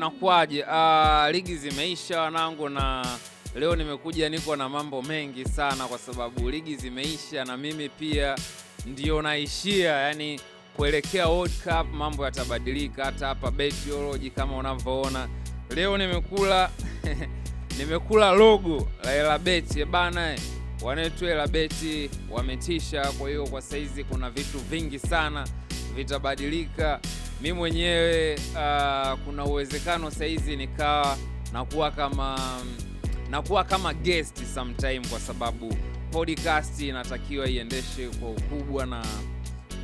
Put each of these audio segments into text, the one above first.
inakuwaje? Ligi zimeisha wanangu, na leo nimekuja niko na mambo mengi sana kwa sababu ligi zimeisha na mimi pia ndio naishia, yani kuelekea World Cup mambo yatabadilika. Hata hapa Betology kama unavyoona leo nimekula logo la Elabet bana, wanetu Elabet wametisha. Kwa hiyo kwa saizi kuna vitu vingi sana vitabadilika. Mimi mwenyewe kuna uwezekano saizi nikawa nakuwa kama guest sometime, kwa sababu podcast inatakiwa iendeshe kwa ukubwa, na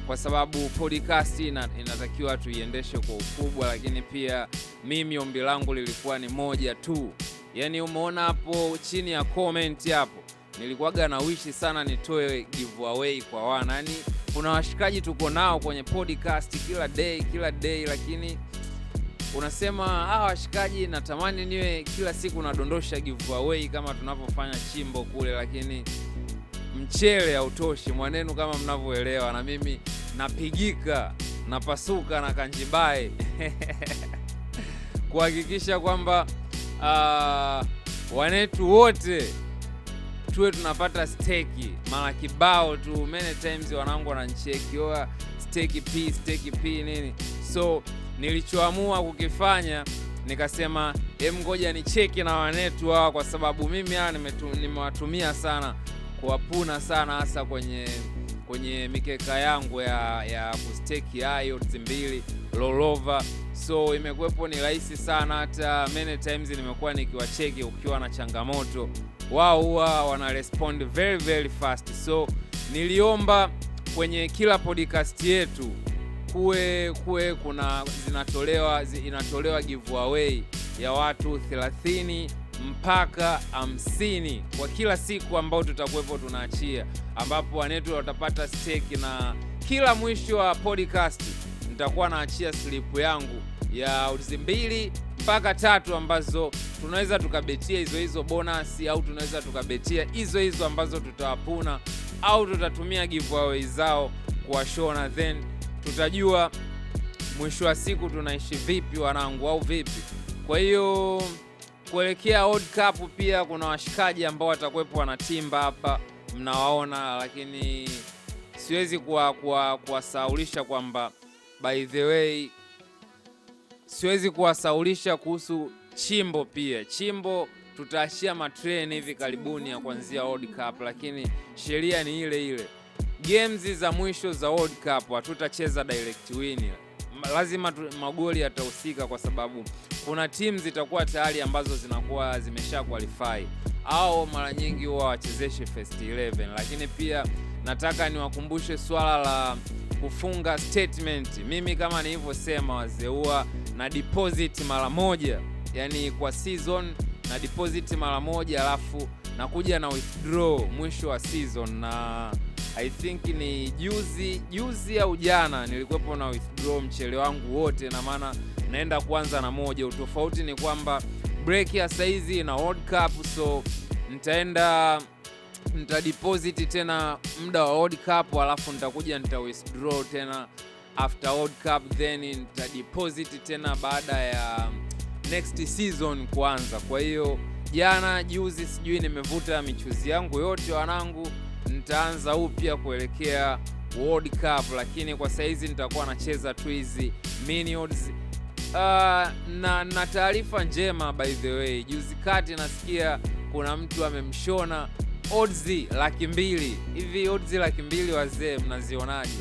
kwa sababu podcast inatakiwa tuiendeshe kwa ukubwa, lakini pia mimi ombi langu lilikuwa ni moja tu. Yani umeona hapo chini ya comment hapo, nilikuwaga na wishi sana nitoe giveaway kwa wana. Yani kuna washikaji tuko nao kwenye podcast kila day, lakini unasema washikaji natamani niwe kila siku nadondosha giveaway kama tunavyofanya chimbo kule, lakini mchele hautoshi mwanenu kama mnavyoelewa, na mimi napigika napasuka na kanjibae kuhakikisha kwamba wanetu wote tuwe tunapata steki mara kibao tu. Many times wanangu wananicheki steki P nini, so nilichoamua kukifanya nikasema ngoja nicheki na wanetu hawa, kwa sababu mimi nimewatumia sana kuwapuna sana, hasa kwenye mikeka yangu ya kusteki odds 2 rollover. So imekuwepo ni rahisi sana, hata many times nimekuwa nikiwacheki ukiwa na changamoto, wao huwa wana respond very very fast. So niliomba kwenye kila podcast yetu kuwe kuna inatolewa giveaway ya watu 30 mpaka 50 kwa kila siku ambao tutakuwepo tunaachia, ambapo wanetu watapata stake, na kila mwisho wa podcast nitakuwa naachia slip yangu ya odds 2 mpaka 3 ambazo tunaweza tukabetia hizo bonus, au tunaweza tukabetia hizo ambazo tutawapuna, au tutatumia giveaway zao kuwashona, then tutajua mwisho wa siku tunaishi vipi wanangu, au vipi. Kwa hiyo kuelekea World Cup pia kuna washikaji ambao watakuwepo wanatimba hapa mnawaona, lakini siwezi kuwasaulisha kwamba by the way siwezi kuwasaulisha kuhusu chimbo. Pia chimbo tutaashia matrain hivi karibuni ya kuanzia World Cup, lakini sheria ni ile. Games za mwisho za World Cup hatutacheza direct win, lazima magoli yatahusika, kwa sababu kuna teams zitakuwa tayari ambazo zinakuwa zimesha qualify, au mara nyingi huwa wachezeshe first 11. Lakini pia nataka niwakumbushe swala la kufunga statement. Mimi kama nilivyosema, wazee huwa na deposit mara moja, yani kwa season na deposit mara moja, alafu nakuja na withdraw mwisho wa season. Na I think ni juzi au jana nilikuwepo na withdraw mchele wangu wote, na maana naenda kuanza na moja. Utofauti ni kwamba break ya saizi na World Cup, so nitadeposit tena muda wa World Cup, alafu nitakuja withdraw tena after World Cup, then nitadeposit tena baada ya next season kuanza. Kwa hiyo juzi sijui nimevuta michuzi yangu yote wanangu, nitaanza upya kuelekea World Cup, lakini kwa saizi nitakuwa nacheza tu hizi mini odds. Na taarifa njema by the way, juzi kati nasikia kuna mtu amemshona odds 200,000 hivi. Odds 200,000 wazee, mnazionaje?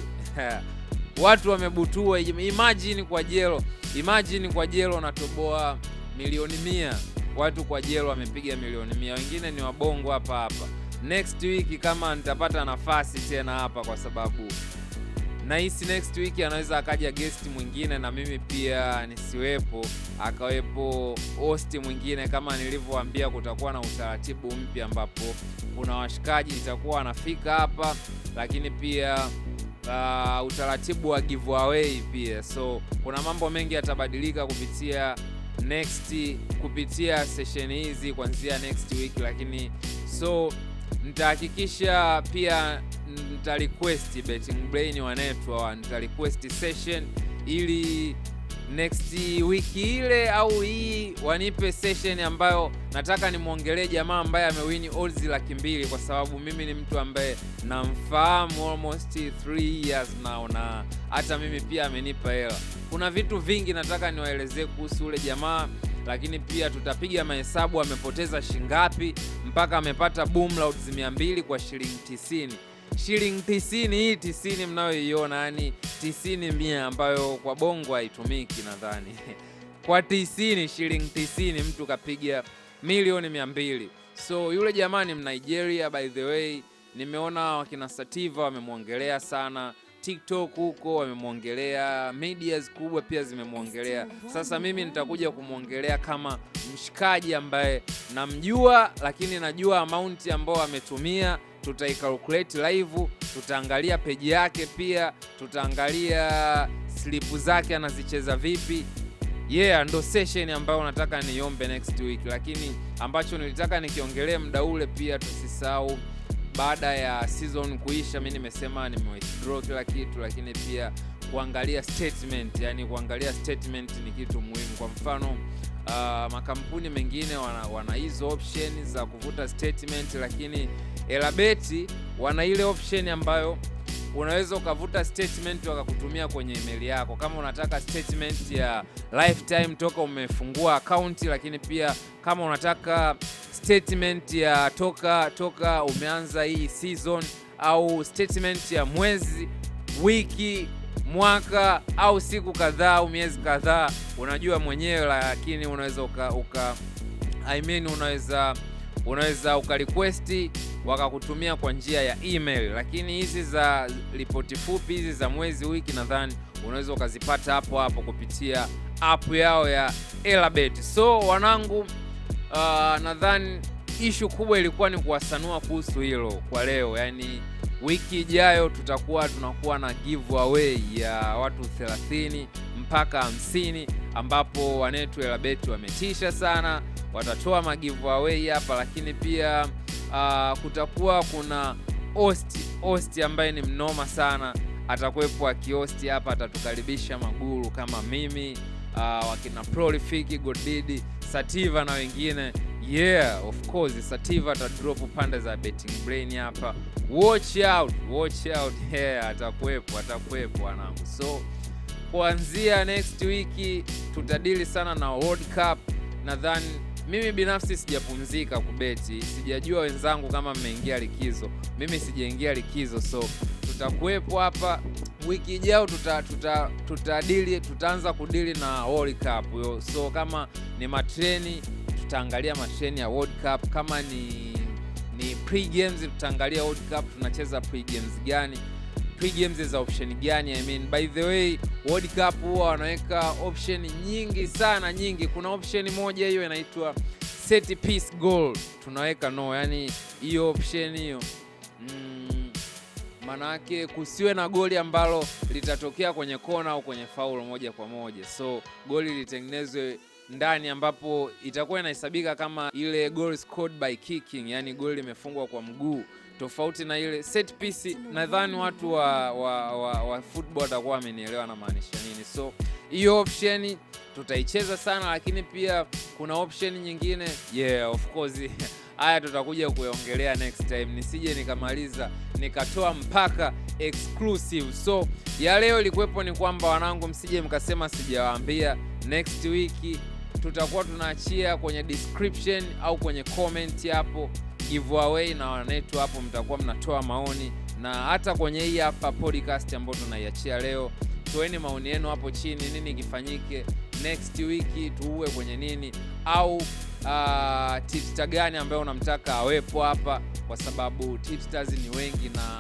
Watu wamebutua. Imagine kwa jelo natoboa milioni 100. Watu kwa jelo wamepiga milioni 100, wengine ni wabongo hapa. Next week kama nitapata nafasi tena hapa, kwa sababu nahisi next week anaweza akaja guest mwingine na mimi pia nisiwepo, akawepo host mwingine. Kama nilivyowaambia, kutakuwa na utaratibu mpya ambapo kuna washikaji itakuwa wanafika hapa, lakini pia utaratibu wa giveaway pia. So kuna mambo mengi yatabadilika kupitia session hizi kuanzia next week, lakini so nitahakikisha pia nita request Betting Brain wanetu, nita request session ili next wiki ile au hii wanipe session ambayo nataka nimuongelee jamaa ambaye amewini odds 200,000, kwa sababu mimi ni mtu ambaye namfahamu almost 3 years now, na hata mimi pia amenipa hela. Kuna vitu vingi nataka niwaelezee kuhusu ule jamaa, lakini pia tutapiga mahesabu amepoteza shingapi mpaka amepata boom odds 200 kwa shilingi 90. Shilingi 90, hii 90 mnayoiona, yani 90 100 ambayo kwa bongo haitumiki nadhani. Kwa 90, shilingi 90 mtu kapiga milioni 200. So yule jamaa ni Nigeria by the way. Nimeona wakina Sativa wamemwongelea sana, TikTok huko wamemwongelea, medias kubwa pia zimemwongelea. Sasa mimi nitakuja kumwongelea kama mshikaji ambaye namjua, lakini najua amount ambayo ametumia. Tutaikalculate live, tutaangalia page yake, pia tutaangalia slip zake anazicheza vipi. Ndo session ambayo nataka niombe next week, lakini ambacho nilitaka nikiongelee muda ule pia tusisahau, baada ya season kuisha mimi nimesema nimewithdraw kila kitu, lakini pia kuangalia statement, yani kuangalia statement ni kitu muhimu. Kwa mfano makampuni mengine wana hizo option za kuvuta statement, lakini Elabeti wana ile option ambayo unaweza ukavuta statement wakakutumia kwenye email yako, kama unataka statement ya lifetime toka umefungua account, lakini pia kama unataka statement ya toka umeanza hii season, au statement ya mwezi, wiki, mwaka au siku kadhaa au miezi kadhaa, unajua mwenyewe, lakini unaweza unaweza ukarequest wakakutumia kwa njia ya email. Lakini hizi za ripoti fupi, hizi za mwezi, wiki, nadhani unaweza ukazipata hapo hapo kupitia app yao ya Elabeti. So wanangu, nadhani issue kubwa ilikuwa ni kuwasanua kuhusu hilo kwa leo. Yani wiki ijayo tunakuwa na giveaway ya watu 30 mpaka 50, ambapo wanetu Elabeti wametisha sana, watatoa magiveaway hapa. Lakini pia kutakuwa kuna host ambaye ni mnoma sana, atakuwepo akihosti hapa, atatukaribisha maguru kama mimi, wakina Prolific, Godidi, Sativa na wengine. Of course Sativa atadrop pande za Betting Brain hapa. Watch out. Atakuwepo wanangu. So kuanzia next week tutadili sana na World Cup. Nadhani mimi binafsi sijapumzika kubeti, sijajua wenzangu kama mmeingia likizo. Mimi sijaingia likizo, so tutakuwepo hapa. Wiki ijayo tutaanza kudili na World Cup. So kama ni matreni, tutaangalia matreni ya World Cup. Kama ni pre-games, tutaangalia World Cup tunacheza pre-games gani, pre-games za option gani. By the way, World Cup huwa wanaweka option nyingi sana, nyingi. Kuna option moja hiyo inaitwa set piece goal, tunaweka yani hiyo option hiyo manake kusiwe na goli ambalo litatokea kwenye kona au kwenye foul moja kwa moja. So goli litengenezwe ndani, ambapo itakuwa inahesabika kama ile goal scored by kicking, yani goli limefungwa kwa mguu, tofauti na ile set piece. Nadhani watu wa football watakuwa wamenielewa na maanisha nini. So hiyo option tutaicheza sana, lakini pia kuna option nyingine of course haya tutakuja kuiongelea next time, nisije nikamaliza nikatoa mpaka exclusive. So ya leo ilikuwepo ni kwamba wanangu, msije mkasema sijawaambia. Next week tutakuwa tunaachia kwenye description au kwenye comment hapo giveaway, na wanetu hapo mtakuwa mnatoa maoni, na hata kwenye hii hapa podcast ambayo tunaiachia leo, toeni maoni yenu hapo chini, nini kifanyike next week, tuue kwenye nini, au tipster gani ambayo unamtaka awepo hapa, kwa sababu tipsters ni wengi na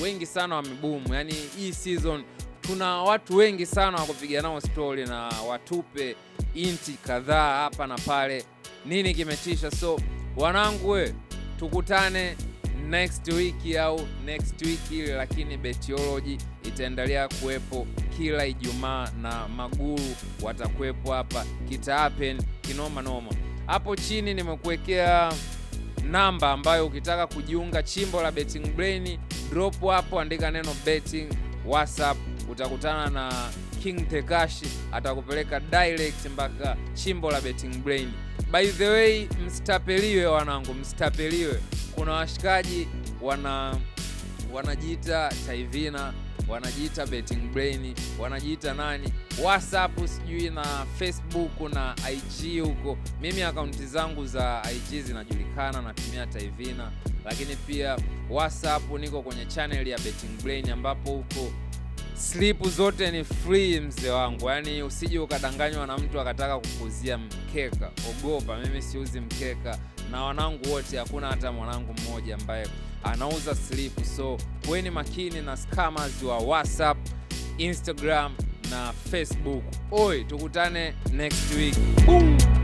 wengi sana wameboom. Yani hii season tuna watu wengi sana wa kupiga nao story, na watupe inti kadhaa hapa na pale, nini kimetisha. So wanangu, tukutane next week au next week ile, lakini Betiology itaendelea kuwepo kila Ijumaa na maguru watakuwepo hapa, kita happen kinoma noma. Hapo chini nimekuwekea namba ambayo ukitaka kujiunga chimbo la Betting Brain, drop hapo, andika neno betting WhatsApp, utakutana na King Tekashi atakupeleka direct mpaka chimbo la Betting Brain. By the way, mstapeliwe wanangu, mstapeliwe. Kuna washikaji wanajiita Taivina, wanajiita Betting Brain, wanajiita nani, WhatsApp sijui na Facebook na IG huko. Mimi akaunti zangu za IG zinajulikana, natumia Taivina, lakini pia WhatsApp niko kwenye channel ya Betting Brain ambapo huko slip zote ni free mzee wangu. Yani usije ukadanganywa na mtu akataka kukuzia mkeka. Ogopa, mimi siuzi mkeka, na wanangu wote hakuna hata mwanangu mmoja ambaye anauza slip. So kuweni makini na scammers wa WhatsApp, Instagram na Facebook. Oi, tukutane next week. Boom.